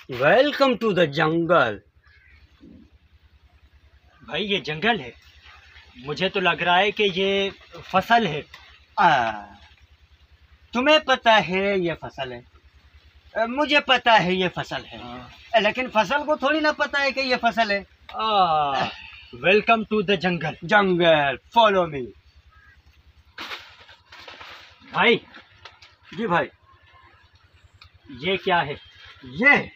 Welcome to the जंगल। भाई ये जंगल है, मुझे तो लग रहा है कि ये फसल है। तुम्हें पता है ये फसल है, मुझे पता है ये फसल है, लेकिन फसल को थोड़ी ना पता है कि ये फसल है। Welcome to the jungle. Jungle, follow me. भाई जी भाई, ये क्या है? ये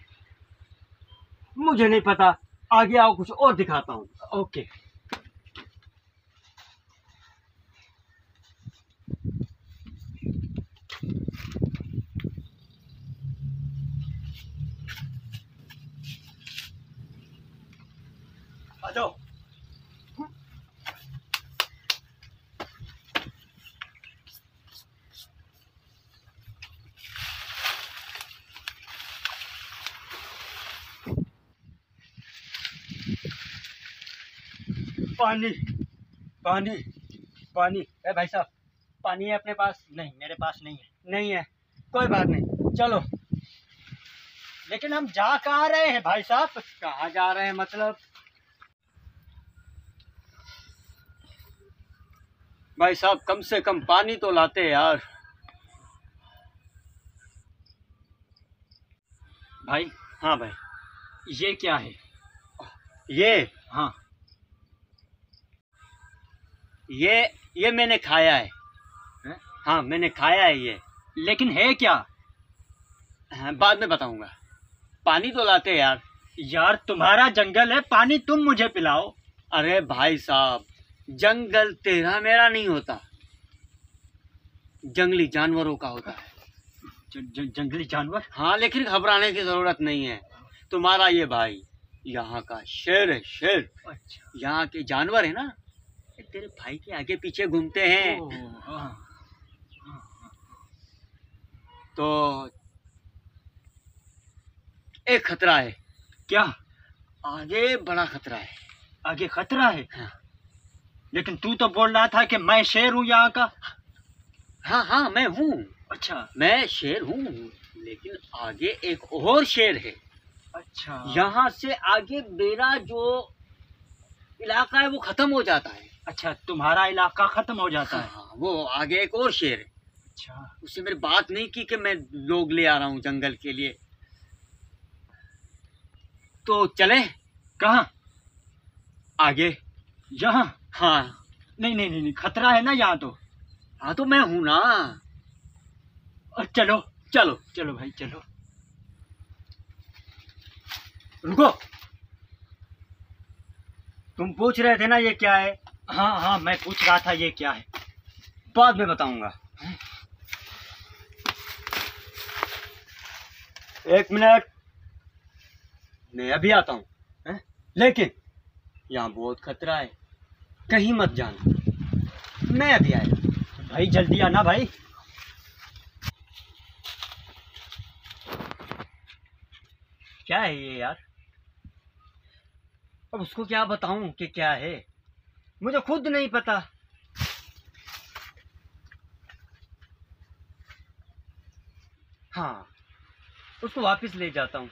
मुझे नहीं पता, आगे आओ कुछ और दिखाता हूँ। ओके। आ जाओ। पानी पानी पानी। ए भाई साहब, पानी है अपने पास? नहीं, मेरे पास नहीं है। नहीं है, कोई बात नहीं, चलो। लेकिन हम जा कहाँ रहे हैं भाई साहब? कहाँ जा रहे हैं मतलब? भाई साहब, कम से कम पानी तो लाते यार। भाई हाँ भाई। ये क्या है? ये हाँ, ये मैंने खाया है। हैं? हाँ, मैंने खाया है ये। लेकिन है क्या? हाँ, बाद में बताऊंगा। पानी तो लाते यार। यार तुम्हारा जंगल है, पानी तुम मुझे पिलाओ। अरे भाई साहब, जंगल तेरा मेरा नहीं होता, जंगली जानवरों का होता है। जंगली जानवर? हाँ, लेकिन घबराने की जरूरत नहीं है। तुम्हारा ये भाई यहाँ का शेर है, शेर। अच्छा। यहाँ के जानवर है ना, ये तेरे भाई के आगे पीछे घूमते हैं। तो एक खतरा है। क्या? आगे बड़ा खतरा है। आगे खतरा है? हाँ लेकिन तू तो बोल रहा था कि मैं शेर हूँ यहाँ का। हाँ हाँ, मैं हूँ। अच्छा मैं शेर हूँ, लेकिन आगे एक और शेर है। अच्छा। यहाँ से आगे मेरा जो इलाका है वो खत्म हो जाता है। अच्छा, तुम्हारा इलाका खत्म हो जाता है। हाँ, वो आगे एक और शेर है। अच्छा। उससे मेरी बात नहीं की कि मैं लोग ले आ रहा हूँ जंगल के लिए। तो चले? कहाँ? आगे। यहाँ? हाँ नहीं नहीं नहीं, खतरा है ना यहाँ तो। हाँ, तो मैं हूं ना। चलो चलो चलो भाई चलो। रुको, तुम पूछ रहे थे ना ये क्या है? हाँ हाँ, मैं पूछ रहा था ये क्या है। बाद में बताऊंगा। एक मिनट, मैं अभी आता हूँ। लेकिन यहाँ बहुत खतरा है, कहीं मत जाना। मैं अभी आया। भाई जल्दी आना भाई। क्या है ये यार? अब उसको क्या बताऊं कि क्या है, मुझे खुद नहीं पता। हाँ, उसको वापस ले जाता हूँ।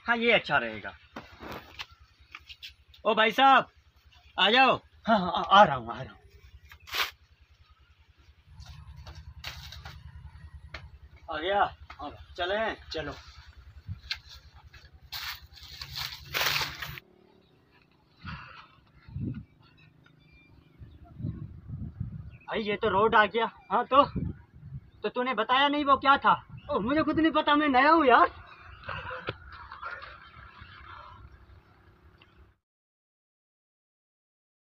हाँ, ये अच्छा रहेगा। ओ भाई साहब, आ जाओ। हाँ हाँ, आ रहा हूँ आ रहा हूँ। आ गया। अब चले। चलो। भाई ये तो रोड आ गया। हाँ, तो तूने बताया नहीं वो क्या था? मुझे खुद नहीं पता, मैं नया हूँ यार।